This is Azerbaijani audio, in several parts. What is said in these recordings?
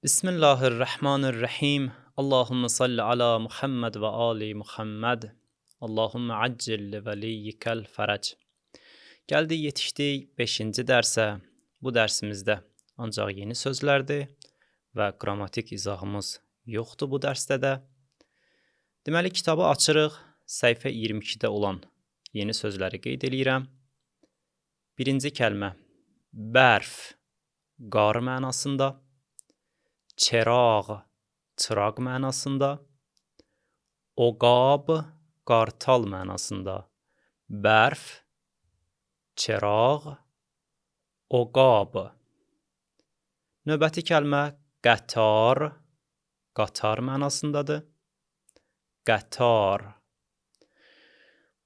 Bismillahirrahmanirrahim. Allahümme salli ala Muhammed ve ali Muhammed. Allahümme accil li veliyyikel fərəc. Gəldik, yetişdik 5-ci dərsə. Bu dərsimizdə ancaq yeni sözlərdir və qrammatik izahımız yoxdur bu dərsdə də. Deməli, kitabı açırıq, səhifə 22-də olan yeni sözləri qeyd edirəm. Birinci kəlmə, bərf, qar mənasında. Çerağ, çıraq mənasında. Oqab, qartal mənasında. Bərf, çerağ, oqab. Növbəti kəlmə qatar, qatar mənasındadır. Qatar.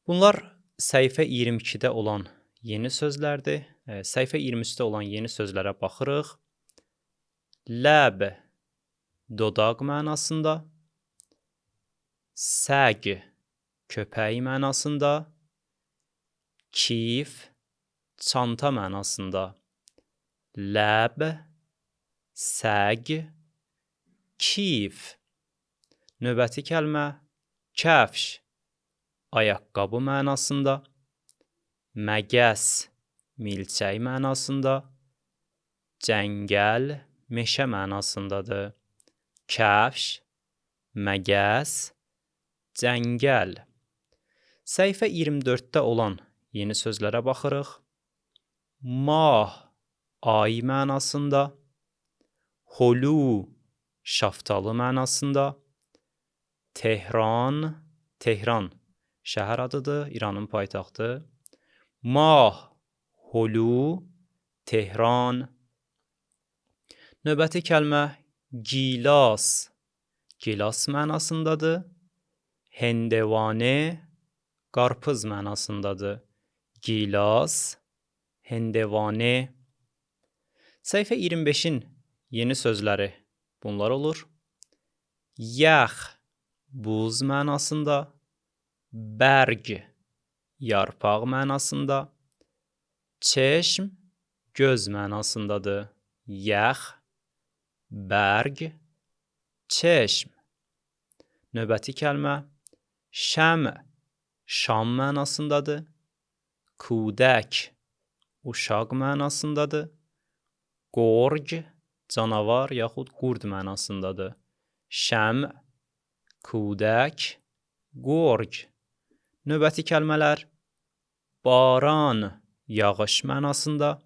Bunlar səhifə 22-də olan yeni sözlərdir. Səhifə 23-də olan yeni sözlərə baxırıq. Ləb, dodaq mənasında. Səq, köpək mənasında. Kif, çanta mənasında. Ləb, səq, kif. Növbəti kəlmə kəfş, ayaqqabı mənasında. Məgəs, milçək mənasında. Cəngəl, meşə mənasındadır. Kəfş, məgəs, cəngəl. Səhifə 24-də olan yeni sözlərə baxırıq. Mah, ay mənasında. Holu, şaftalı mənasında. Tehran, Tehran şəhər adıdır, İranın paytaxtı. Mah, holu, Tehran. Növbəti kəlmə gilas, gilas mənasındadır. Hendevanə, qarpız mənasındadır. Gilas, hendevanə. Səhifə 25-in yeni sözləri bunlar olur. Yax, buz mənasında. Bərg, yarpaq mənasında. Çeşm, göz mənasındadır. Yax, bərg, çeşm. Növbəti kəlmə şəm, şam mənasındadır. Kudək, uşaq mənasındadır. Qorg, canavar yaxud qurd mənasındadır. Şəm, kudək, qorg. Növbəti kəlmələr baran, yağış mənasında.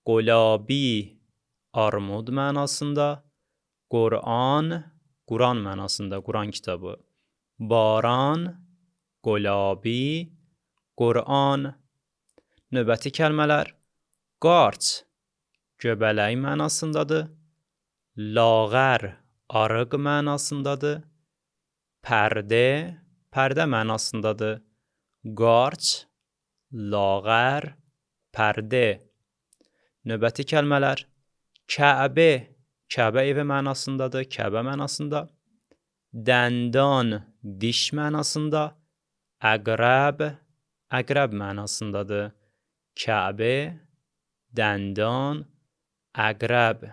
Qolabi, armud mənasında. Quran, Quran mənasında, Quran kitabı. Baran, qolabi, Quran. Növbəti kəlmələr qarç, göbələk mənasındadır. Lağər, arıq mənasındadır. Pərdə, pərdə mənasındadır. Qarç, lağər, pərdə. Növbəti kəlmələr Kəbə, Kəbə evi mənasındadır, Kəbə mənasında. Dəndon, diş mənasında. Əqrəb, əqrəb mənasındadır. Kəbə, dəndon, əqrəb.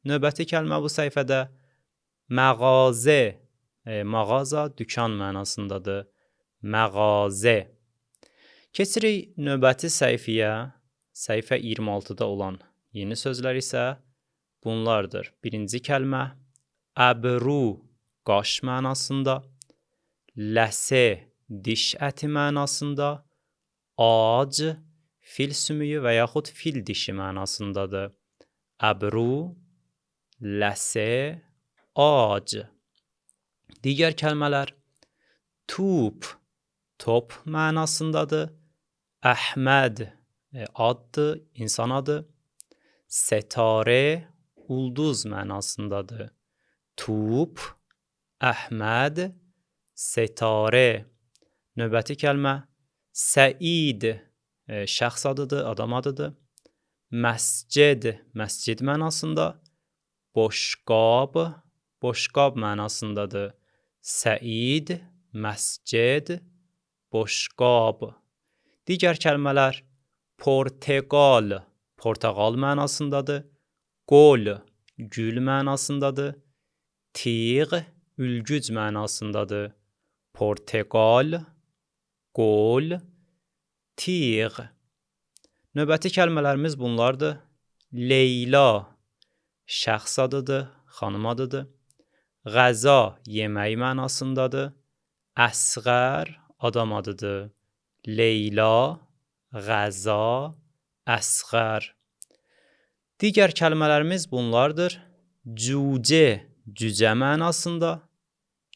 Növbəti kəlmə bu səhifədə məğazə, mağaza, dükan mənasındadır. Məğazə. Keçirik növbəti səhifəyə. Səhifə 26-da olan yeni sözlər isə bunlardır. Birinci kəlmə əbru, qaş mənasında. Ləsə, diş əti mənasında. Ac, fil sümüyü və yaxud fil dişi mənasındadır. Əbru, ləsə, ac. Digər kəlmələr tup, top mənasındadır. Əhməd, addır, insan adı. Sətarə, ulduz mənasındadır. Tup, Əhməd, sətarə. Növbəti kəlmə Səid, şəxs adıdır, adam adıdır. Məscid, məscid mənasında. Boşqab, boşqab mənasındadır. Səid, məscid, boşqab. Digər kəlmələr Porteqal, portağal mənasındadır. Qol, gül mənasındadır. Tiğ, ülgüc mənasındadır. Porteqal, qol, tiğ. Növbəti kəlmələrimiz bunlardır. Leyla, şəxs adıdır, xanım adıdır. Qəza, yemək mənasındadır. Əsğər, adam adıdır. Leyla, qəza, əsğər. Digər kəlmələrimiz bunlardır. Cücə, cücə mənasında.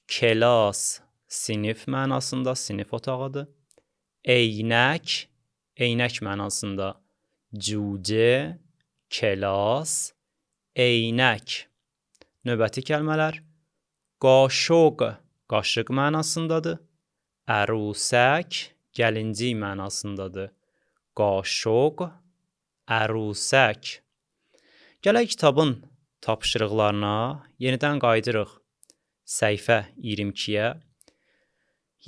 Kelas, sinif mənasında, sinif otağıdır. Eynək, eynək mənasında. Cücə, kelas, eynək. Növbəti kəlmələr. Qaşıq, qaşıq mənasındadır. Ərusək, gəlincik mənasındadır. Qaşıq, ərusək. Gələk kitabın tapşırıqlarına yenidən qayıdırıq. Səhifə 22-yə.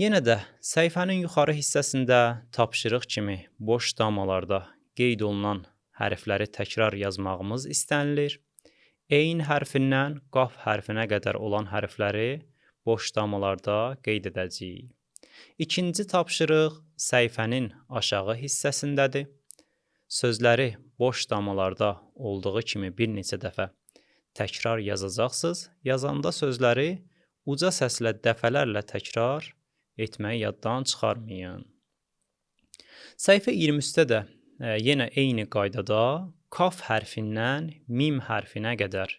Yenə də səhifənin yuxarı hissəsində tapşırıq kimi boş damalarda qeyd olunan hərfləri təkrar yazmağımız istənilir. Eyn hərfindən qaf hərfinə qədər olan hərfləri boş damalarda qeyd edəcəyik. İkinci tapşırıq səhifənin aşağı hissəsindədir. Sözləri boş damalarda olduğu kimi bir neçə dəfə təkrar yazacaqsınız. Yazanda sözləri uca səslə dəfələrlə təkrar etməyi yaddan çıxarmayın. Səhifə 23-də də yenə eyni qaydada kaf hərfindən mim hərfinə qədər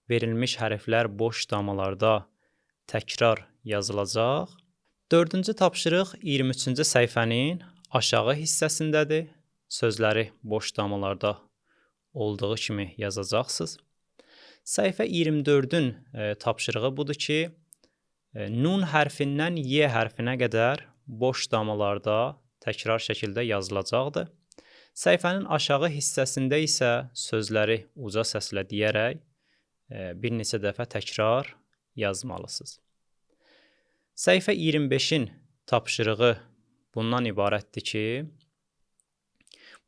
verilmiş hərflər boş damalarda təkrar yazılacaq. Dördüncü tapşırıq 23-cü səhifənin aşağı hissəsindədir. Sözləri boş damalarda olduğu kimi yazacaqsınız. Səhifə 24-ün tapşırığı budur ki, nun hərfindən y hərfinə qədər boş damalarda təkrar şəkildə yazılacaqdır. Səhifənin aşağı hissəsində isə sözləri uca səslə deyərək bir neçə dəfə təkrar yazmalısınız. Səhifə 25-in tapşırığı bundan ibarətdir ki,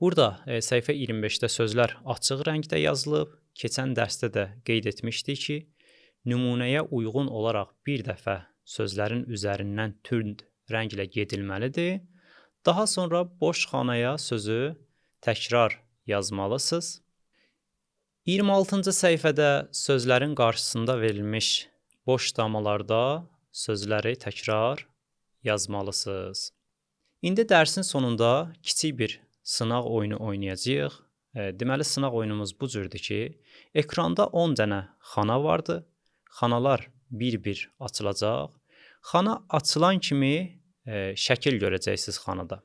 burada səhifə 25-də sözlər açıq rəngdə yazılıb. Keçən dərsdə də qeyd etmişdik ki, nümunəyə uyğun olaraq bir dəfə sözlərin üzərindən tünd rənglə gedilməlidir. Daha sonra boş xanaya sözü təkrar yazmalısınız. 26-cı səhifədə sözlərin qarşısında verilmiş boş damalarda sözləri təkrar yazmalısınız. İndi dərsin sonunda kiçik bir sınaq oyunu oynayacağıq. Deməli, sınaq oyunumuz bu cürdür ki, ekranda 10 dənə xana vardır. Xanalar bir-bir açılacaq. Xana açılan kimi şəkil görəcəksiniz xanada.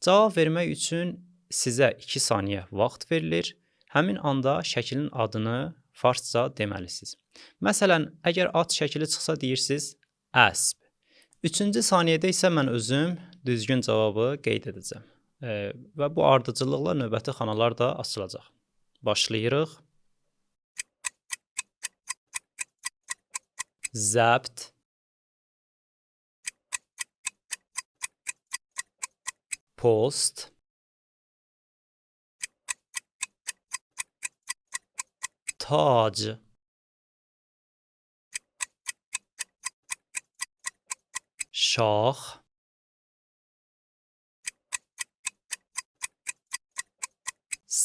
Cavab vermək üçün sizə 2 saniyə vaxt verilir. Həmin anda şəklin adını farsça deməlisiniz. Məsələn, əgər at şəkili çıxsa deyirsiniz əsb. 3-cü saniyədə isə mən özüm düzgün cavabı qeyd edəcəm. Və bu ardıcıllıqla növbəti xanalar da açılacaq. Başlayırıq. Zəbt, post, tac, şax,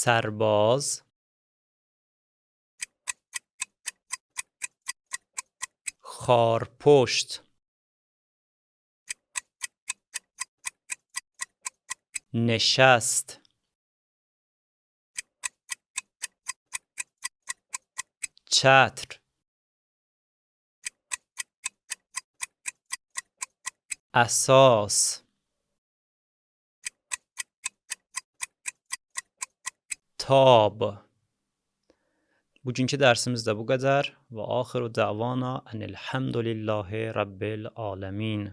سرباز، خارپشت، نشست، چتر، اساس، تاب. Bugünkü dərsimiz də bu qədər və axiru davana enelhamdülillahi rabbil alamin.